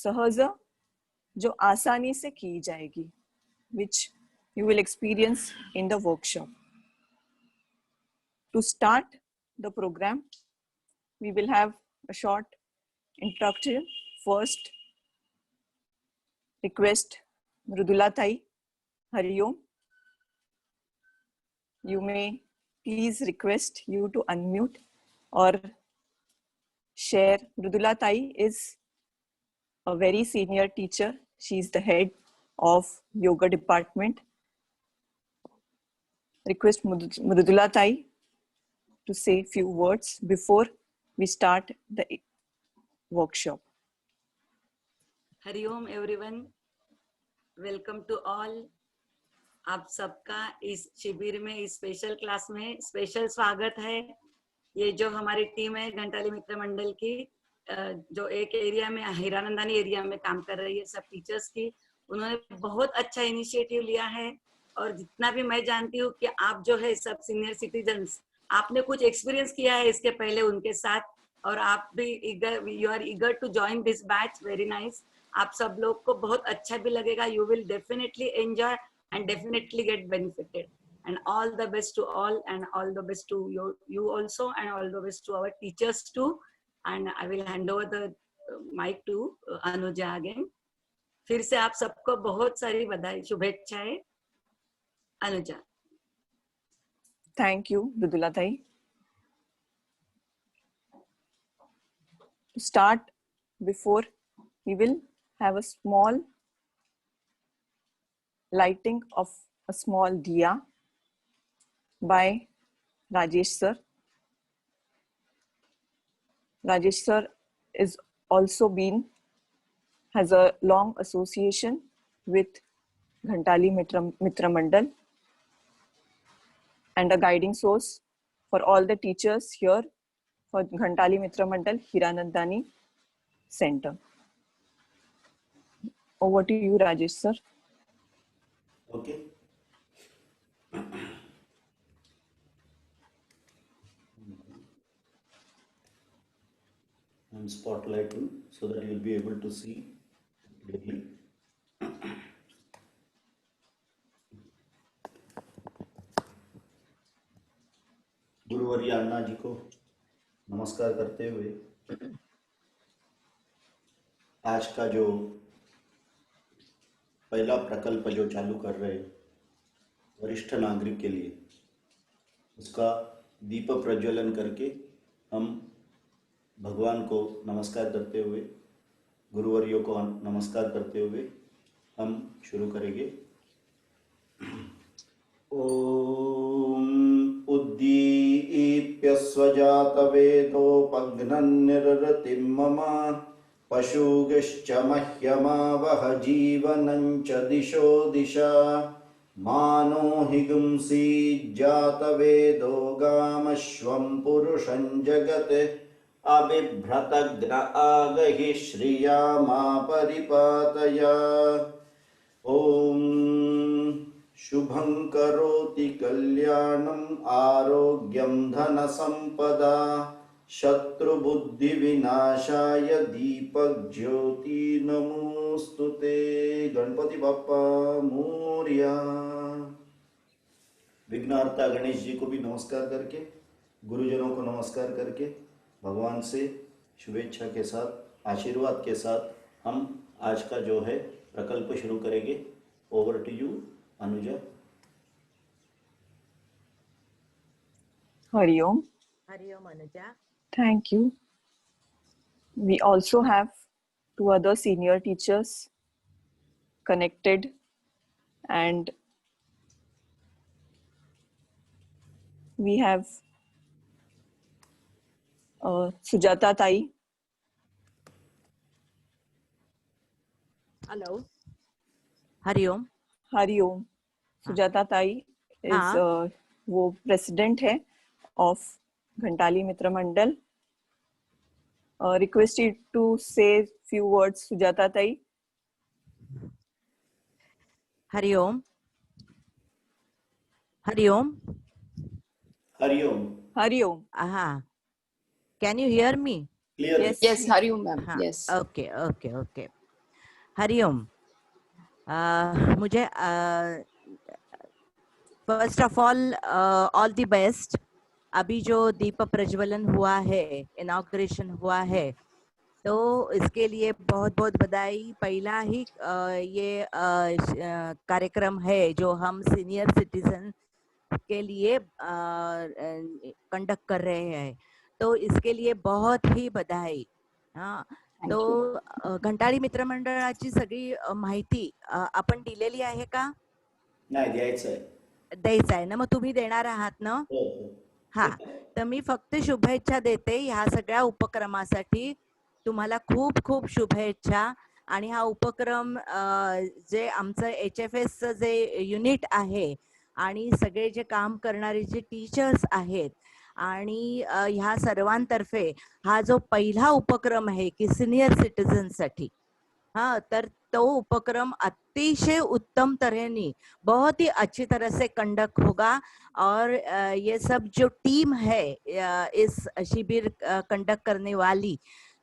सहज जो आसानी से की जाएगी, which you will experience in the workshop. To start the program, we will have a short introduction. First, request Mrudula Thai, Hari Om. You may please request you to unmute or share. Mrudula Thai is a very senior teacher. She is the head of yoga department. Request Mrudula Thai to say few words before we start the workshop. Hari Om everyone, welcome to all. आप सबका इस शिविर में, इस special class में special स्वागत है। ये जो हमारी टीम है घंटाली मित्र मंडल की, जो एक एरिया में हीरानंदानी एरिया में काम कर रही है, सब टीचर्स की, उन्होंने बहुत अच्छा इनिशिएटिव लिया है। और जितना भी मैं जानती हूँ कि आप जो है सब सीनियर सिटीजन्स, आपने कुछ एक्सपीरियंस किया है इसके पहले उनके साथ, और आप भी you are eager to join this batch. Very nice. आप सब लोग को बहुत अच्छा भी लगेगा। You will definitely enjoy and definitely get benefited, and all the best to all, and all the best to you also, and all the best to our teachers too. And I will hand over the mic to Anuja again. फिर से आप सबको बहुत सारी बधाई, शुभेच्छाएं। Anuja. Thank you, Mrudula Thai. To start, before we will have a small lighting of a small diya by Rajesh sir. Rajesh sir is also has a long association with Ghantali Mitra Mandal and a guiding source for all the teachers here for Ghantali Mitra Mandal Hiranandani Center. Over to you, Rajesh sir. Okay. I'm spotlighting so that you'll be able to see clearly. गुरुवर्य अन्ना जी को नमस्कार करते हुए आज का जो पहला प्रकल्प जो चालू कर रहे वरिष्ठ नागरिक के लिए, उसका दीप प्रज्वलन करके हम भगवान को नमस्कार करते हुए, गुरुवर्यों को नमस्कार करते हुए हम शुरू करेंगे। ओम उद्दीप्य स्वजातवेदोपघ्नन्निरृतिं मम पशुगिश्च मह्यमावह जीवनं च दिशो दिशा मानो हिगुंसि जातवेदो गामश्वं पुरुषं जगत् अबिभ्रतग्न आगहि श्रिया मा परिपातया। ओम शुभं करोति कल्याणं आरोग्यं धनसंपदा शत्रुबुद्धिविनाशाय दीपज्योति नमोस्तुते। गणपति बप्पा मोरया। विघ्नहर्ता गणेश जी को भी नमस्कार करके, गुरुजनों को नमस्कार करके, भगवान से शुभेच्छा के साथ, आशीर्वाद के साथ हम आज का जो है प्रकल्प शुरू करेंगे। Over to you Anuja. Hari Om. Hari Om, Anuja. Thank you. We also have two other senior teachers connected, and we have Sujata Tai. Hello. Hari Om. Hari Om. Sujata Tai is वो president है of Ghantali Mitra Mandal. Request you to say few words, Sujata Tai. Hari Om. Hari Om. Hari Om. Hari Om. Can you hear me? Clearly. Yes, Hari Om ma'am. Haan. Yes. Okay. हरिओम। मुझे first of all the best. अभी जो दीप प्रज्वलन हुआ है, inauguration हुआ है, तो इसके लिए बहुत बहुत बधाई। पहला ही ये कार्यक्रम है जो हम सीनियर सिटीजन के लिए कंडक्ट कर रहे हैं, तो इसके लिए बहुत ही बधाई। हाँ, Thank तो you. घंटाळी मित्रमंडळाची सगळी माहिती आपण दिलेली आहे का? नाही, द्यायचं आहे. द्यायचं आहे ना, मग तुम्ही देणार आहात ना? हो, हो. हा, तर मी फक्त शुभेच्छा देते ह्या सगळ्या उपक्रमासाठी. तुम्हाला खूप खूप शुभेच्छा. आणि हा उपक्रम जे आमचं HFS चं जे युनिट आहे आणि सगळे जे काम करणारे जे टीचर्स आहेत आणि ह्या सर्वांतर्फे हा जो पहिला उपक्रम आहे की सिनियर सिटीजनसाठी, हाँ, तर तो उपक्रम अतिशय उत्तम तरह बहुत ही अच्छी तरह से कंडक्ट होगा। और ये सब जो टीम है इस शिविर कंडक्ट करने वाली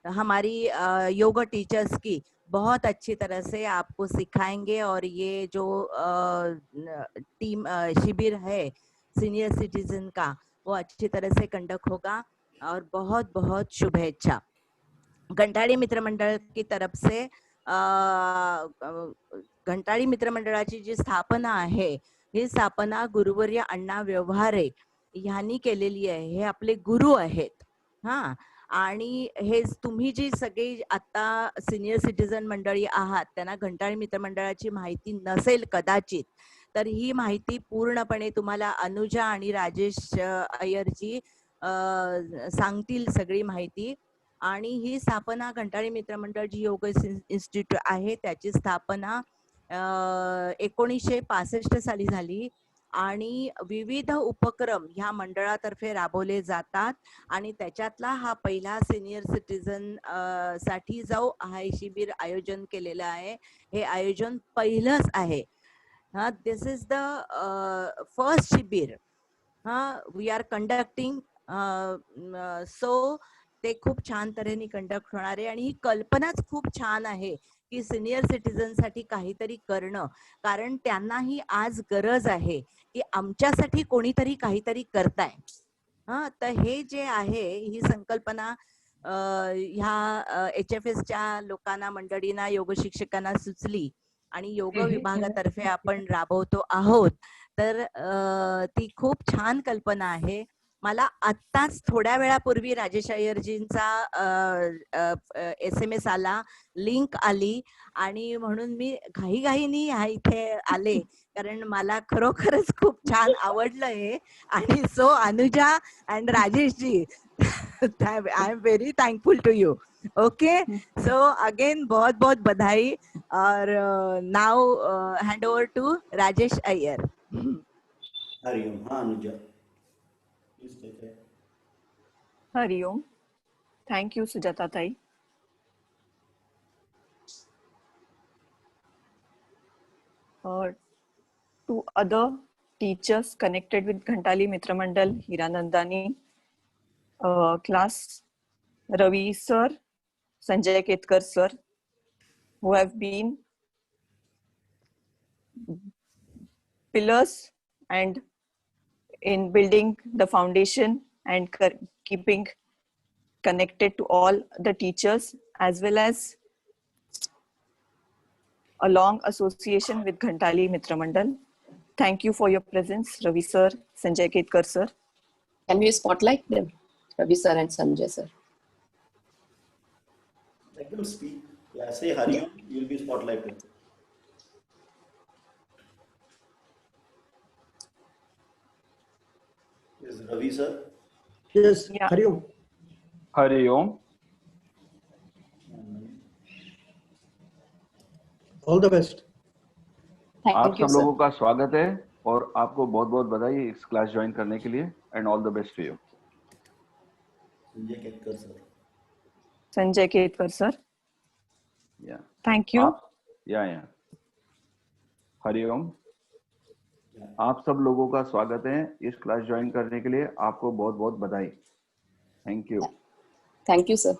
हमारी योगा टीचर्स की, बहुत अच्छी तरह से आपको सिखाएंगे। और ये जो टीम शिविर है सीनियर सिटीजन का, वो अच्छी तरह से कंडक्ट होगा। और बहुत बहुत शुभेच्छा। घंटाळी मित्र मंडळ की तरफ से घंटाळी मित्र मंडळाची जी स्थापना आहे, ही स्थापना गुरुवर्य अण्णा व्यवहारे यांनी केलेली आहे. हे आपले गुरु आहेत. हा, आणि हे तुम्ही जी सगळी आता सिनियर सिटीजन मंडळी आहात, त्यांना घंटाळी मित्र मंडळाची माहिती नसेल कदाचित, तर ही माहिती पूर्णपणे तुम्हाला अनुजा आणि राजेश अय्यरजी सांगतील सगळी माहिती। आणि ही स्थापना घंटाळी मित्र मंडळ जी योग इन्स्टिट्यूट आहे त्याची स्थापना 1965 साली झाली आणि विविध उपक्रम ह्या मंडळातर्फे राबवले जातात। आणि त्याच्यातला हा पहिला सिनियर सिटीजन साठी जो आहे शिबिर आयोजन केलेलं आहे, हे आयोजन पहिलंच आहे। हा, दिस इज द फर्स्ट शिबिर वी आर कंडक्टिंग। सो ते खूप छान तऱ्हेने कंडक्ट होणार आहे आणि ही कल्पनाच खूप छान आहे की सिनियर सिटीजन साठी काहीतरी करणं, कारण त्यांनाही आज गरज आहे की आमच्यासाठी कोणीतरी काहीतरी करताय। हा, तर हे जे आहे ही संकल्पना ह्या HFS च्या लोकांना, मंडळींना, योग शिक्षकांना सुचली आणि योग विभागातर्फे आपण राबवतो आहोत। तर ती खूप छान कल्पना आहे। मला आत्ताच थोड्या वेळापूर्वी राजेश अय्यरजींचा SMS आला, लिंक आली आणि म्हणून मी घाईघाईनी इथे आले, कारण मला खरोखरच खूप छान आवडलं हे। आणि so Anuja and Rajesh ji, I am very thankful to you. Okay, so again बहुत बहुत बधाई। और now hand over to Rajesh Iyer. हरिओम। हाँ Anuja, please take it. Hari Om. Thank you, Sujata Tai. To other teachers connected with Ghantali Mitra Mandal, Hiranandani class, Ravi sir, Sanjay Ketkar sir, who have been pillars and in building the foundation and keeping connected to all the teachers, as well as a long association with Ghantali Mitra Mandal. Thank you for your presence, Ravi sir, Sanjay Ketkar sir. Can we spotlight them, Ravi sir and Sanjay sir? Let them speak. Yeah, say Hariom, you'll be spotlighted. Yes, Ravi sir. Yes, Yeah. Hari Om. Hariom. All the best. आप Thank you, सब sir. लोगों का स्वागत है और आपको बहुत बहुत बधाई इस क्लास ज्वाइन करने के लिए and all the best to you. Sanjay Ketkar sir. Sanjay Ketkar sir. या Thank you. या हरिओम। आप सब लोगों का स्वागत है इस क्लास ज्वाइन करने के लिए, आपको बहुत बहुत बधाई। Thank you. Thank you, sir.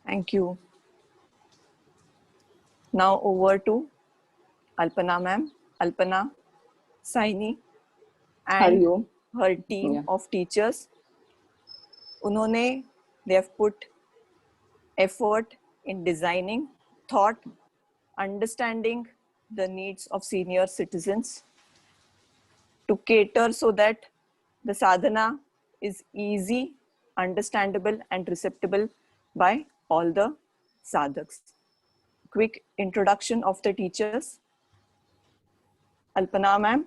Thank you. Now over to Alpana ma'am, Alpana, Saini and Hariom. her team Yeah. of teachers. They have put effort in designing, thought, understanding the needs of senior citizens to cater so that the sadhana is easy, understandable, and receptible by all the sadhaks. Quick introduction of the teachers. Alpana ma'am,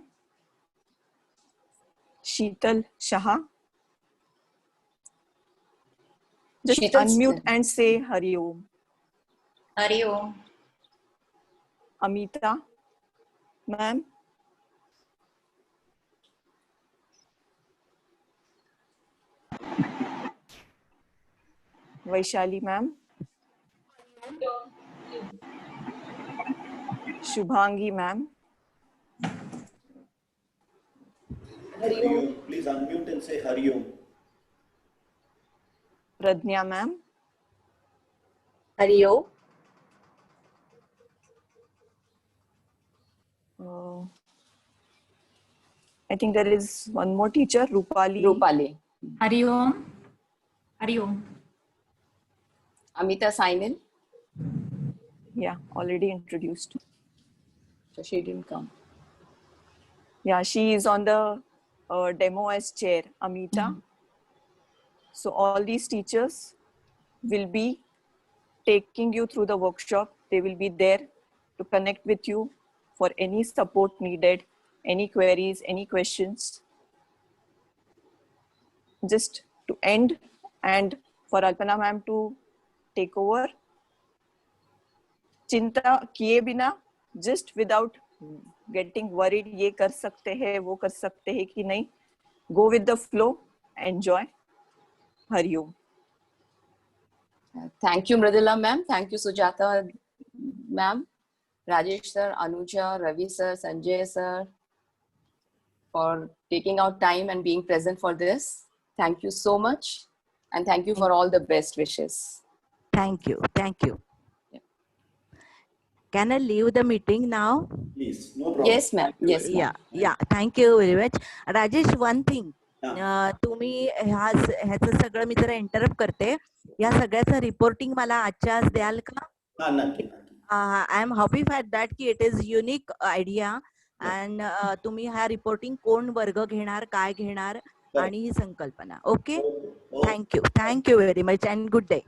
Sheetal Shah. Just Sheetal, unmute and say Hari Om. Hari Om. Amita ma'am. Vaishali ma'am. Shubhangi ma'am. Hari Om. Please unmute and say Hari Om. Pradnya ma'am. Hari Om. I think there is one more teacher, Rupali. Rupali. Hari Om. Hari Om. Amita sign in. Yeah, already introduced. So she didn't come. Yeah, she is on the demo as chair, Amita. So all these teachers will be taking you through the workshop. They will be there to connect with you for any support needed, any queries, any questions. Just to end and for Alpana ma'am to take over. चिंता किए बिना, just without getting worried, ये कर सकते हैं, वो कर सकते हैं कि नहीं. Go with the flow, enjoy. Hari Om. Thank you, Mridula ma'am. Thank you, Sujata ma'am, Rajesh sir, Anuja, Ravi sir, Sanjay sir, for taking out time and being present for this. Thank you so much. And thank you for all the best wishes. Thank you. Thank you. Yeah. Can I leave the meeting now? Please, no problem. Yes, ma'am. Yes, ma'am. Yeah. Thank you very much. Rajesh, one thing. Yeah. तुम्ही ह्याचं सगळं मी जरा interrupt करते. या सगळ्याचं reporting मला आजच्या आज द्याल का? हा, नक्की. I am happy fat that की it is unique idea and तुम्ही हा रिपोर्टिंग कोण वर्ग घेणार, काय घेणार आणि ही संकल्पना. Okay, thank you very much and good day.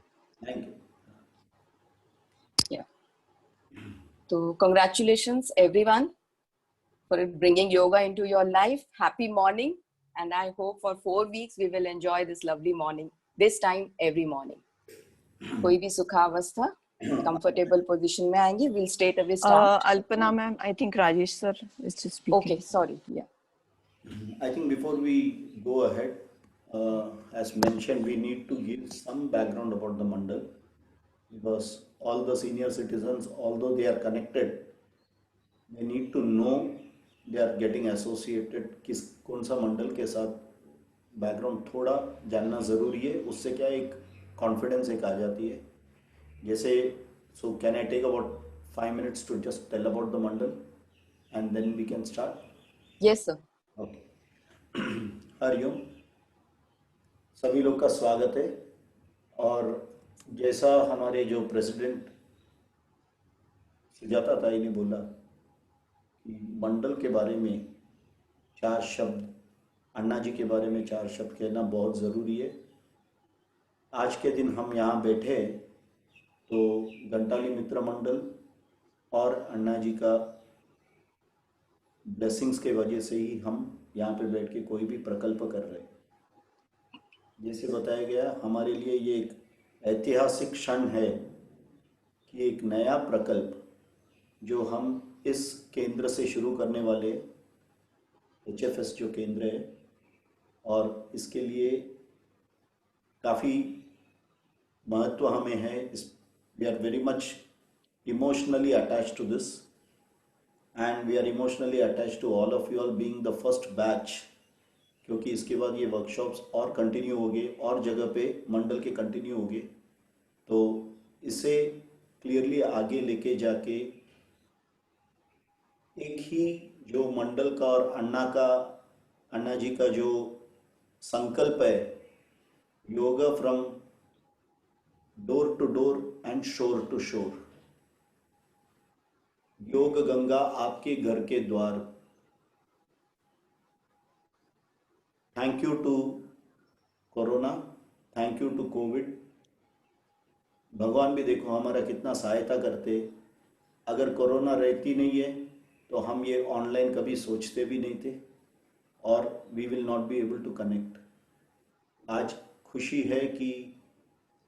Thank you. Yeah. So congratulations everyone for bringing yoga into your life. Happy morning. And I hope for 4 weeks we will enjoy this lovely morning. This time every morning. कोई भी सुखावस्था, comfortable position में आएंगे. We'll straight away start. Alpana ma'am, I think Rajesh sir is just speaking. Okay, sorry. Yeah. I think before we go ahead, as mentioned, we need to give some background about the mandal, because all the senior citizens, although they are connected, they need to know they are getting associated कौन सा मंडल के साथ. Background थोड़ा जानना ज़रूरी है, उससे क्या एक कॉन्फिडेंस एक आ जाती है. जैसे so can I take about 5 minutes to just tell about the mandal and then we can start? Yes, sir. Okay. Hariom. सभी लोग का स्वागत है. और जैसा हमारे जो प्रेसिडेंट सुजाता ताई ने बोला कि मंडल के बारे में 4 शब्द, अन्ना जी के बारे में 4 शब्द कहना बहुत ज़रूरी है. आज के दिन हम यहाँ बैठे तो घंटाली मित्र मंडल और अन्ना जी का ब्लेसिंग्स के वजह से ही हम यहाँ पे बैठ के कोई भी प्रकल्प कर रहे हैं. जैसे बताया गया, हमारे लिए ये एक ऐतिहासिक क्षण है कि एक नया प्रकल्प जो हम इस केंद्र से शुरू करने वाले, HFS जो केंद्र है, और इसके लिए काफ़ी महत्व हमें है. We are very much emotionally attached to this and we are emotionally attached to all of you all being the first batch, क्योंकि इसके बाद ये वर्कशॉप्स और कंटिन्यू होंगे और जगह पे मंडल के कंटिन्यू होंगे. तो इससे क्लियरली आगे लेके जाके एक ही जो मंडल का और अन्ना जी का जो संकल्प है, yoga from door to door and shore to shore, योग गंगा आपके घर के द्वार। Thank you to corona, thank you to Covid. भगवान भी देखो हमारा कितना सहायता करते। अगर कोरोना रहती नहीं है तो हम ये ऑनलाइन कभी सोचते भी नहीं थे और we will not be able to connect. आज खुशी है कि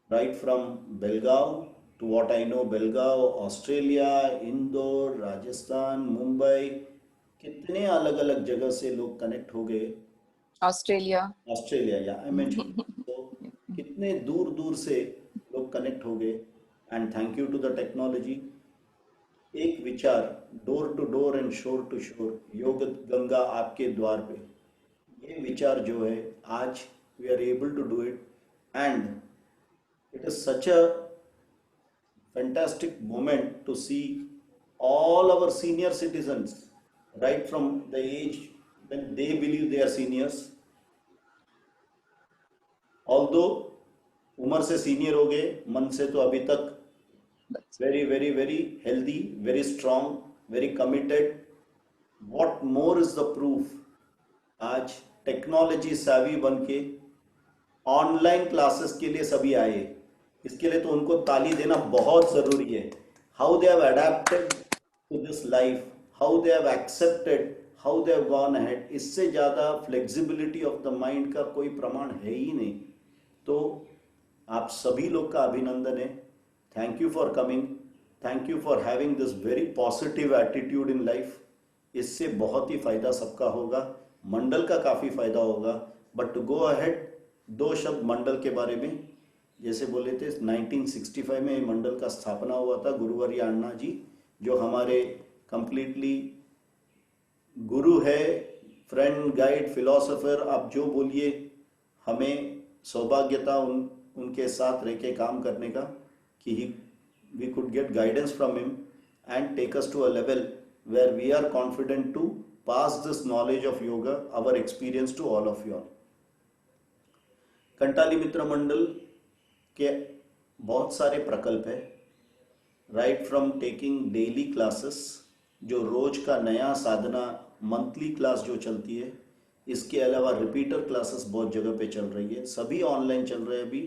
right from Belgaum to what I know, Belgaum Australia, Indore, Rajasthan, Mumbai, कितने अलग अलग जगह से लोग कनेक्ट हो गए। ऑस्ट्रेलिया, या आई मेंशन, तो कितने दूर दूर से लोग कनेक्ट हो गए। And thank you to the technology. एक विचार, door to door and shore to shore, योग गंगा आपके द्वार पे, ये विचार जो है आज we are able to do it and it is such a fantastic moment to see all our senior citizens right from the age when they believe they are seniors, although umar se senior ho gaye, man se to abhi tak very very very healthy, very strong, very committed. What more is the proof, आज technology savvy बन के online classes के लिए सभी आए। इसके लिए तो उनको ताली देना बहुत जरूरी है। How they have adapted to this life, how they have accepted, how they have gone ahead. इससे ज़्यादा फ्लेक्सिबिलिटी ऑफ द माइंड का कोई प्रमाण है ही नहीं। तो आप सभी लोग का अभिनंदन है। Thank you for coming, thank you for having this very positive attitude in life. इससे बहुत ही फायदा सबका होगा, मंडल का काफ़ी फायदा होगा। बट टू गो अहेड, दो शब्द मंडल के बारे में। जैसे बोले थे 1965 में मंडल का स्थापना हुआ था। गुरुवर्य अण्णा जी जो हमारे कंप्लीटली गुरु है, फ्रेंड, गाइड, फिलोसोफर, आप जो बोलिए। हमें सौभाग्यता उनके साथ रह के काम करने का कि we could get guidance from him and take us to a level where we are confident to pass this knowledge of yoga, our experience to all of you all. Kantali Mitra Mandal के बहुत सारे प्रकल्प है, right from taking daily classes, जो रोज का नया साधना monthly class जो चलती है, इसके अलावा रिपीटर क्लासेस बहुत जगह पे चल रही है, सभी ऑनलाइन चल रहे हैं अभी।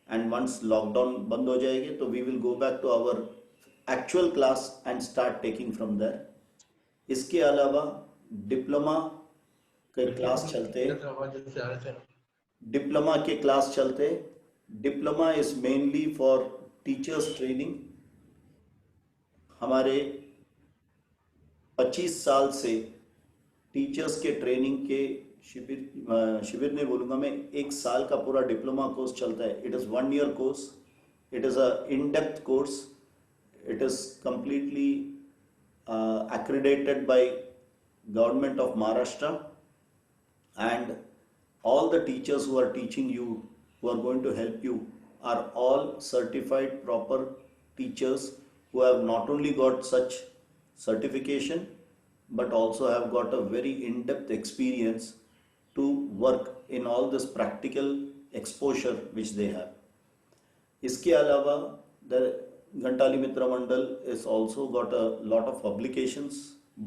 एंड वंस लॉकडाउन बंद हो जाएंगे तो we will go back to our actual class and start taking from there. इसके अलावा डिप्लोमा के क्लास चलते, डिप्लोमा के क्लास चलते। Diploma is mainly for teachers training. हमारे 25 साल से टीचर्स के ट्रेनिंग के शिविर नहीं बोलूँगा मैं, 1 साल का पूरा डिप्लोमा कोर्स चलता है। It is 1 year course, it is a in depth course, it is completely accredited by government of Maharashtra, and all the teachers who are teaching you, who are going to help you, are all certified proper teachers who have not only got such certification but also have got a very in-depth experience to work in all this practical exposure which they have. इसके अलावा the Ghantali Mitra Mandal is also got a lot of publications,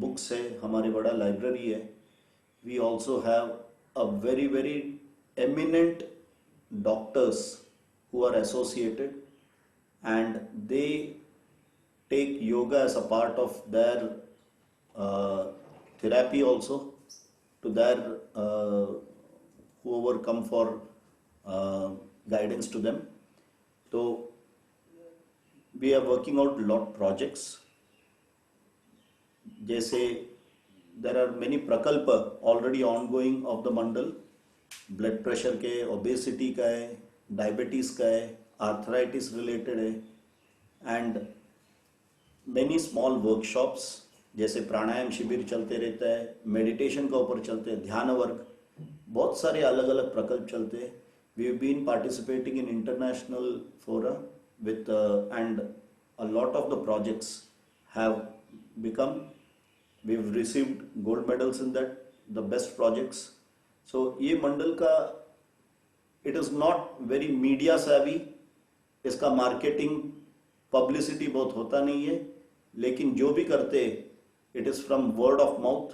books है, हमारे बड़ा library है। We also have a very very eminent doctors who are associated, and they take yoga as a part of their therapy also to their whoever come for guidance to them. So we are working out lot projects. जैसे there are many प्रकल्प already ongoing of the Mandal. Blood pressure के, obesity का है, diabetes का है, arthritis related है, and many small workshops जैसे प्राणायाम शिविर चलते रहता है, मेडिटेशन का ऊपर चलते हैं, ध्यान वर्ग, बहुत सारे अलग अलग प्रकल्प चलते हैं। We have been participating in international fora with and a lot of the projects have become, we've received gold medals in that, the best projects. So ये मंडल का, it is not very media savvy, इसका marketing publicity बहुत होता नहीं है, लेकिन जो भी करते it is from word of mouth,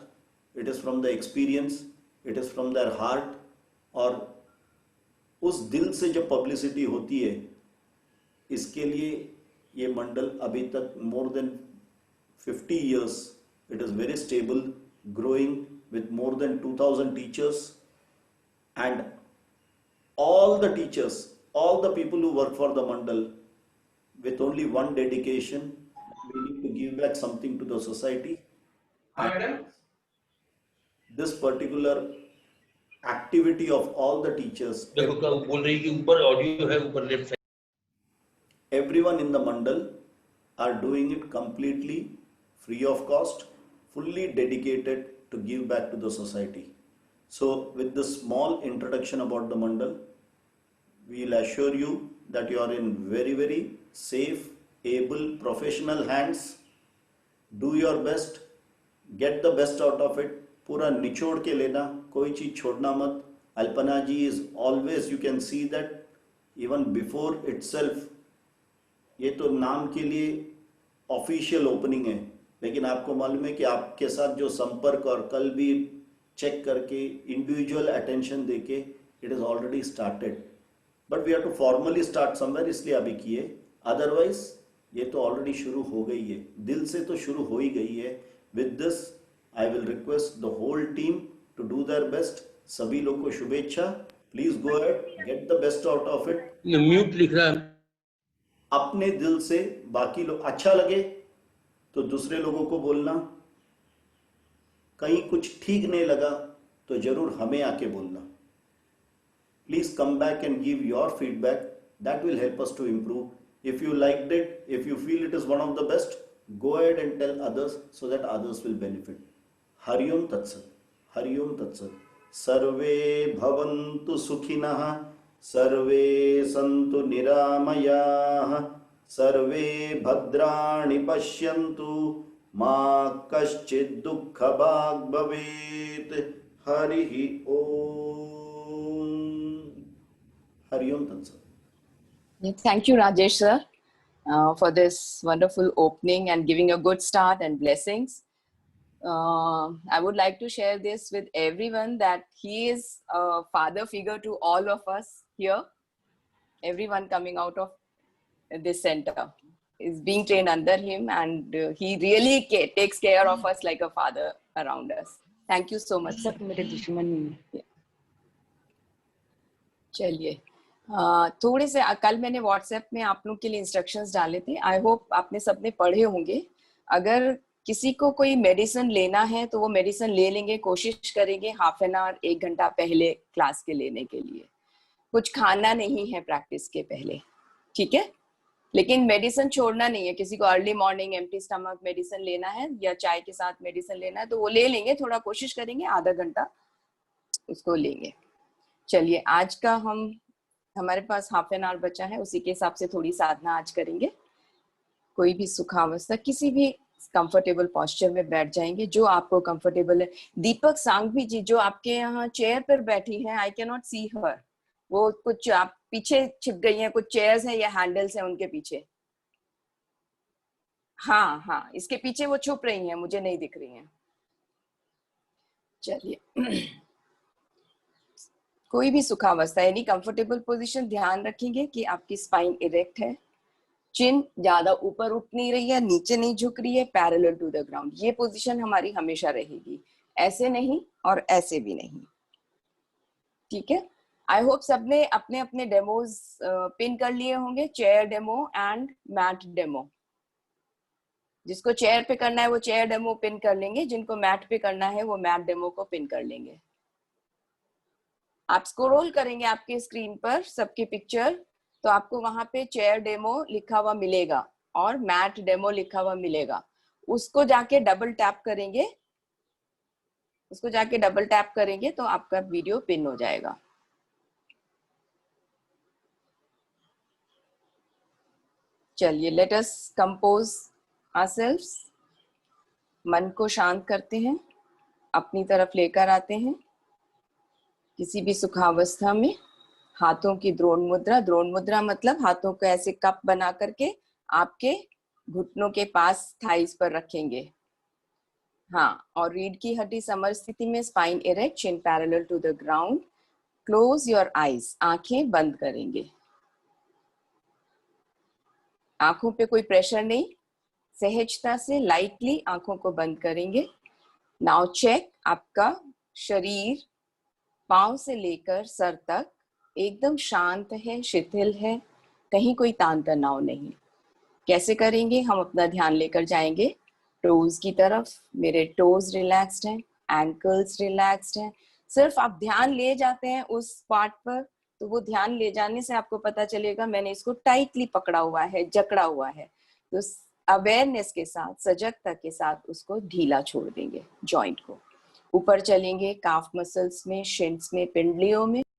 it is from the experience, it is from their heart, और उस दिल से जब पब्लिसिटी होती है, इसके लिए ये मंडल अभी तक more than 50 years, it is very stable, growing with more than 2000 teachers, and all the teachers, all the people who work for the mandal, with only one dedication, we need to give back something to the society. And this particular activity of all the teachers, देखो क्या बोल रही है कि ऊपर audio है, ऊपर left side, everyone in the mandal are doing it completely free of cost, fully dedicated to give back to the society. So with this small introduction about the mandal, we'll assure you that you are in very, very safe, able, professional hands. Do your best, get the best out of it. पूरा निचोड़ के लेना, कोई चीज छोड़ना मत. Alpana ji is always, you can see that even before itself, ये तो नाम के लिए ऑफिशियल ओपनिंग है, लेकिन आपको मालूम है कि आपके साथ जो संपर्क, और कल भी चेक करके इंडिविजुअल अटेंशन देके, it is already started, but we have to formally start somewhere, इसलिए अभी किए. अदरवाइज ये तो ऑलरेडी शुरू हो गई है, दिल से तो शुरू हो ही गई है. With this I will request the whole team to do their best. सभी लोग को शुभेच्छा. Please go ahead, get the best out of it. Mute लिख रहा है. अपने दिल से, बाकी लोग अच्छा लगे तो दूसरे लोगों को बोलना, कहीं कुछ ठीक नहीं लगा तो जरूर हमें आके बोलना. Please come back and give your feedback, that will help us to improve. If you liked it, if you feel it is one of the best, go ahead and tell others so that others will benefit. हरिओम तत्सत. हरिओम तत्सत. सर्वे भवन्तु सुखिनः, सर्वे सन्तु निरामयाः, सर्वे भद्राणि पश्यन्तु, मा कश्चित् दुःखभाग् भवेत्. हरिः ओम. हरि ओम तत्सत्. Thank you, Rajesh sir, for this wonderful opening and giving a good start and blessings. I would like to share this with everyone that he is a father figure to all of us here. Everyone coming out of this center is being trained under him, and he really takes care of us like a father around us. Thank you so much. चलिए, थोड़े से कल मैंने WhatsApp में आप लोग के लिए इंस्ट्रक्शंस डाले थे. आई होप आपने सबने पढ़े होंगे. अगर किसी को कोई मेडिसिन लेना है तो वो मेडिसिन ले लेंगे, कोशिश करेंगे हाफ एन आवर, 1 घंटा पहले क्लास के लेने के लिए. कुछ खाना नहीं है प्रैक्टिस के पहले, ठीक है? लेकिन मेडिसिन छोड़ना नहीं है. किसी को early morning empty stomach medicine लेना है या चाय के साथ मेडिसिन लेना है तो वो ले लेंगे. थोड़ा कोशिश करेंगे, आधा घंटा उसको लेंगे. चलिए, आज का हमारे पास हाफ एन आवर बचा है, उसी के हिसाब से थोड़ी साधना आज करेंगे. कोई भी सुखावस्था, किसी भी कंफर्टेबल पोस्चर में बैठ जाएंगे जो आपको कंफर्टेबल है. दीपक सांघवी जी जो आपके यहाँ चेयर पर बैठी हैं, आई कैन नॉट सी हर. वो कुछ आप पीछे छिप गई हैं, कुछ चेयर्स हैं या हैंडल्स हैं उनके पीछे. हाँ हाँ, इसके पीछे वो छुप रही हैं, मुझे नहीं दिख रही हैं. चलिए, कोई भी सुखावस्था, यानी कंफर्टेबल पोजीशन, ध्यान रखेंगे कि आपकी स्पाइन इरेक्ट है, चिन ज्यादा ऊपर उठ नहीं रही है, नीचे नहीं झुक रही है, पैरेलल टू द ग्राउंड. ये पोजीशन हमारी हमेशा रहेगी, ऐसे नहीं और ऐसे भी नहीं. ठीक है? आई होप सबने अपने अपने डेमोज पिन कर लिए होंगे, chair demo and mat demo. जिसको चेयर पे करना है वो चेयर डेमो पिन कर लेंगे, जिनको मैट पे करना है वो मैट डेमो को पिन कर लेंगे. आप स्क्रॉल करेंगे आपके स्क्रीन पर सबके पिक्चर, तो आपको वहां पे चेयर डेमो लिखा हुआ मिलेगा और मैट डेमो लिखा हुआ मिलेगा. उसको जाके डबल टैप करेंगे, तो आपका वीडियो पिन हो जाएगा. चलिए, लेट अस कंपोज आवरसेल्व्स। मन को शांत करते हैं, अपनी तरफ लेकर आते हैं किसी भी सुखावस्था में। हाथों की द्रोण मुद्रा, द्रोण मुद्रा मतलब हाथों को ऐसे कप बना करके आपके घुटनों के पास थाइस पर रखेंगे। हाँ, और रीढ़ की हड्डी समर स्थिति में, spine erect, chin parallel to the ground. Close your eyes, आंखें बंद करेंगे। आंखों पे कोई प्रेशर नहीं, सहजता से लाइटली आंखों को बंद करेंगे। नाउ चेक, आपका शरीर पांव से लेकर सर तक एकदम शांत है, शिथिल है, कहीं कोई तान तनाव नहीं। कैसे करेंगे? हम अपना ध्यान लेकर जाएंगे टोज की तरफ। मेरे टोज रिलैक्स्ड हैं, एंकल्स रिलैक्स्ड हैं। सिर्फ आप ध्यान ले जाते हैं उस पार्ट पर, तो वो ध्यान ले जाने से आपको पता चलेगा मैंने इसको टाइटली पकड़ा हुआ है, जकड़ा हुआ है। तो अवेयरनेस के साथ, सजगता के साथ उसको ढीला छोड़ देंगे। जॉइंट को ऊपर चलेंगे, काफ मसल्स में, शिन्स में, पिंडलियों में।